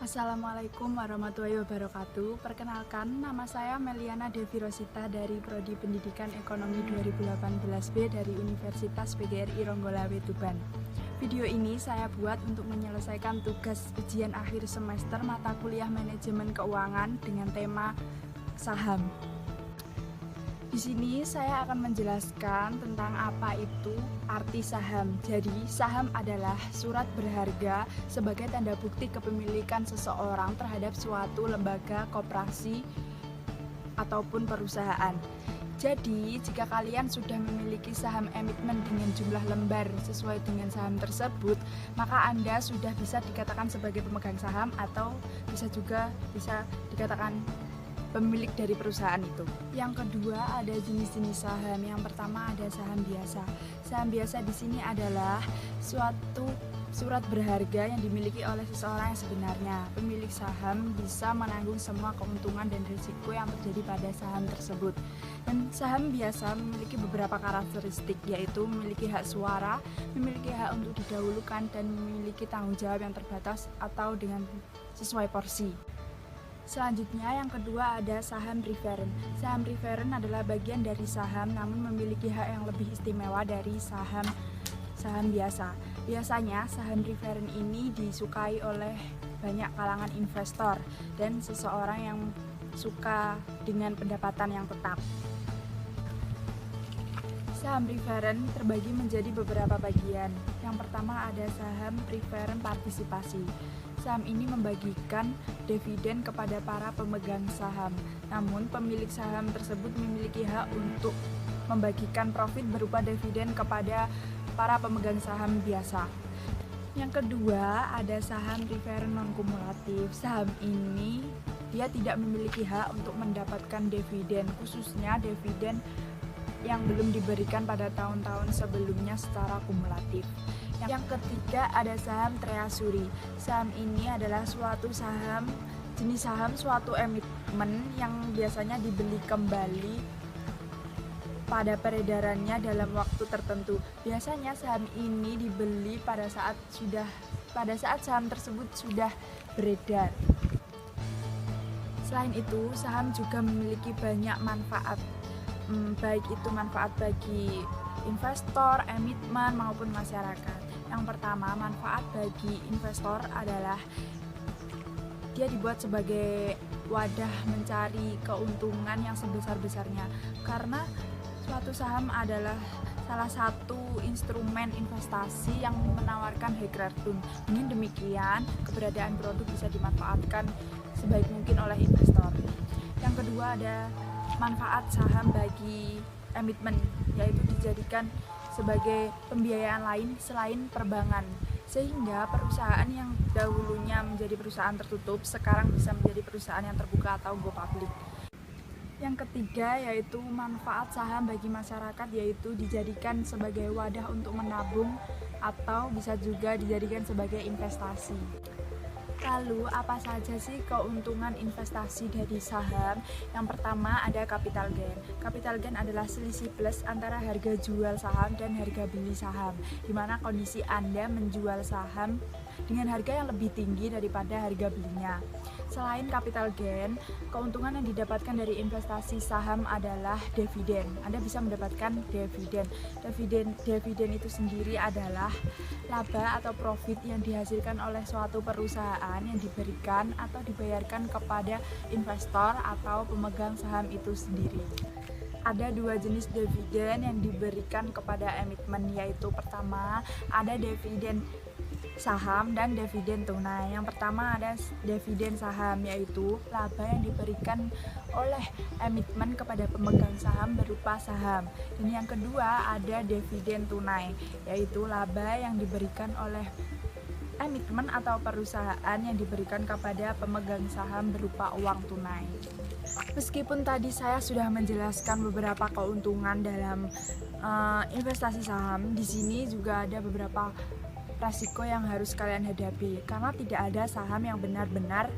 Assalamualaikum warahmatullahi wabarakatuh. Perkenalkan, nama saya Meliana Devi Rosita dari Prodi Pendidikan Ekonomi 2018B dari Universitas PGRI Ronggolawe Tuban. Video ini saya buat untuk menyelesaikan tugas ujian akhir semester mata kuliah manajemen keuangan dengan tema saham. Di sini saya akan menjelaskan tentang apa itu arti saham. Jadi, saham adalah surat berharga sebagai tanda bukti kepemilikan seseorang terhadap suatu lembaga, koperasi, ataupun perusahaan. Jadi, jika kalian sudah memiliki saham emitmen dengan jumlah lembar sesuai dengan saham tersebut, maka Anda sudah bisa dikatakan sebagai pemegang saham atau bisa dikatakan pemilik dari perusahaan itu. Yang kedua, ada jenis-jenis saham. Yang pertama ada saham biasa. Saham biasa di sini adalah suatu surat berharga yang dimiliki oleh seseorang yang sebenarnya. Pemilik saham bisa menanggung semua keuntungan dan risiko yang terjadi pada saham tersebut. Dan saham biasa memiliki beberapa karakteristik, yaitu memiliki hak suara, memiliki hak untuk didahulukan, dan memiliki tanggung jawab yang terbatas atau dengan sesuai porsi. Selanjutnya yang kedua ada saham preferen. Saham preferen adalah bagian dari saham namun memiliki hak yang lebih istimewa dari saham biasa. Biasanya saham preferen ini disukai oleh banyak kalangan investor dan seseorang yang suka dengan pendapatan yang tetap. Saham preferen terbagi menjadi beberapa bagian. Yang pertama ada saham preferen partisipasi. Saham ini membagikan dividen kepada para pemegang saham. Namun pemilik saham tersebut memiliki hak untuk membagikan profit berupa dividen kepada para pemegang saham biasa. Yang kedua ada saham preferen non kumulatif. Saham ini dia tidak memiliki hak untuk mendapatkan dividen, khususnya dividen yang belum diberikan pada tahun-tahun sebelumnya secara kumulatif. Yang ketiga ada saham treasury. Saham ini adalah jenis saham suatu emitmen yang biasanya dibeli kembali pada peredarannya dalam waktu tertentu. Biasanya saham ini dibeli pada saat saham tersebut sudah beredar. Selain itu, saham juga memiliki banyak manfaat, baik itu manfaat bagi investor, emitmen maupun masyarakat. Yang pertama, manfaat bagi investor adalah dia dibuat sebagai wadah mencari keuntungan yang sebesar-besarnya, karena suatu saham adalah salah satu instrumen investasi yang menawarkan high return. Dengan demikian, keberadaan produk bisa dimanfaatkan sebaik mungkin oleh investor. Yang kedua ada manfaat saham bagi emitmen, yaitu dijadikan sebagai pembiayaan lain selain perbankan, sehingga perusahaan yang dahulunya menjadi perusahaan tertutup sekarang bisa menjadi perusahaan yang terbuka atau go public. Yang ketiga yaitu manfaat saham bagi masyarakat, yaitu dijadikan sebagai wadah untuk menabung atau bisa juga dijadikan sebagai investasi. Lalu apa saja sih keuntungan investasi dari saham? Yang pertama ada capital gain. Capital gain adalah selisih plus antara harga jual saham dan harga beli saham, di mana kondisi Anda menjual saham dengan harga yang lebih tinggi daripada harga belinya. Selain capital gain, keuntungan yang didapatkan dari investasi saham adalah dividen. Anda bisa mendapatkan dividen. Dividen itu sendiri adalah laba atau profit yang dihasilkan oleh suatu perusahaan yang diberikan atau dibayarkan kepada investor atau pemegang saham itu sendiri. Ada dua jenis dividen yang diberikan kepada emitmen, yaitu pertama ada dividen saham dan dividen tunai. Yang pertama ada dividen saham, yaitu laba yang diberikan oleh emitmen kepada pemegang saham berupa saham. Dan yang kedua ada dividen tunai, yaitu laba yang diberikan oleh emitmen atau perusahaan yang diberikan kepada pemegang saham berupa uang tunai. Meskipun tadi saya sudah menjelaskan beberapa keuntungan dalam investasi saham, di sini juga ada beberapa resiko yang harus kalian hadapi, karena tidak ada saham yang benar-benar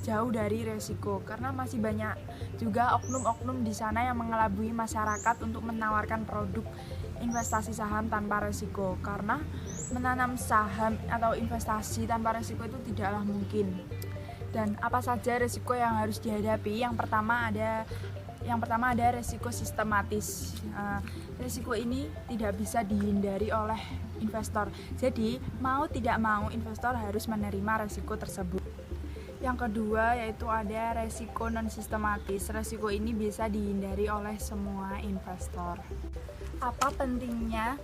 jauh dari resiko, karena masih banyak juga oknum-oknum di sana yang mengelabui masyarakat untuk menawarkan produk investasi saham tanpa resiko, karena menanam saham atau investasi tanpa resiko itu tidaklah mungkin. Dan apa saja resiko yang harus dihadapi? Yang pertama ada resiko sistematis. Resiko ini tidak bisa dihindari oleh investor. Jadi mau tidak mau investor harus menerima resiko tersebut. Yang kedua yaitu ada resiko non sistematis. Resiko ini bisa dihindari oleh semua investor. Apa pentingnya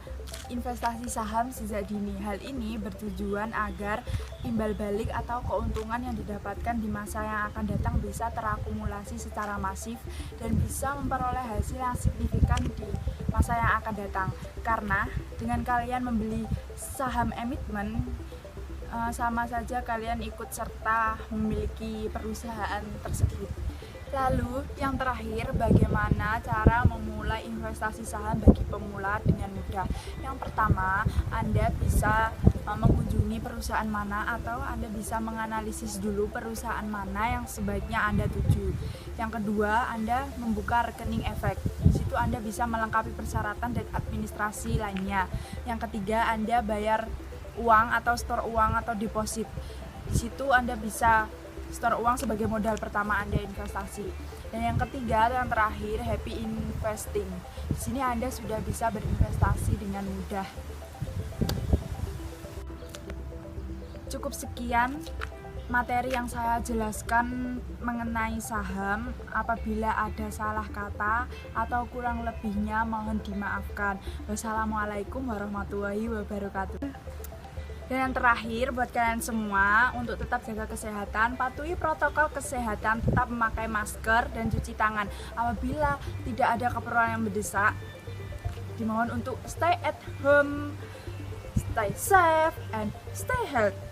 investasi saham sejak dini? Hal ini bertujuan agar imbal balik atau keuntungan yang didapatkan di masa yang akan datang bisa terakumulasi secara masif dan bisa memperoleh hasil yang signifikan di masa yang akan datang. Karena dengan kalian membeli saham emitmen, sama saja kalian ikut serta memiliki perusahaan tersebut. Lalu yang terakhir, bagaimana cara memulai investasi saham bagi pemula dengan mudah? Yang pertama, Anda bisa mengunjungi perusahaan mana, atau Anda bisa menganalisis dulu perusahaan mana yang sebaiknya Anda tuju. Yang kedua, Anda membuka rekening efek. Di situ Anda bisa melengkapi persyaratan dan administrasi lainnya. Yang ketiga, Anda bayar uang atau store uang atau deposit. Di situ Anda bisa store uang sebagai modal pertama Anda investasi. Dan yang ketiga dan terakhir, happy investing. Di sini Anda sudah bisa berinvestasi dengan mudah. Cukup sekian materi yang saya jelaskan mengenai saham. Apabila ada salah kata atau kurang lebihnya mohon dimaafkan. Wassalamualaikum warahmatullahi wabarakatuh. Dan yang terakhir buat kalian semua, untuk tetap jaga kesehatan, patuhi protokol kesehatan, tetap memakai masker dan cuci tangan. Apabila tidak ada keperluan yang mendesak, dimohon untuk stay at home, stay safe, and stay healthy.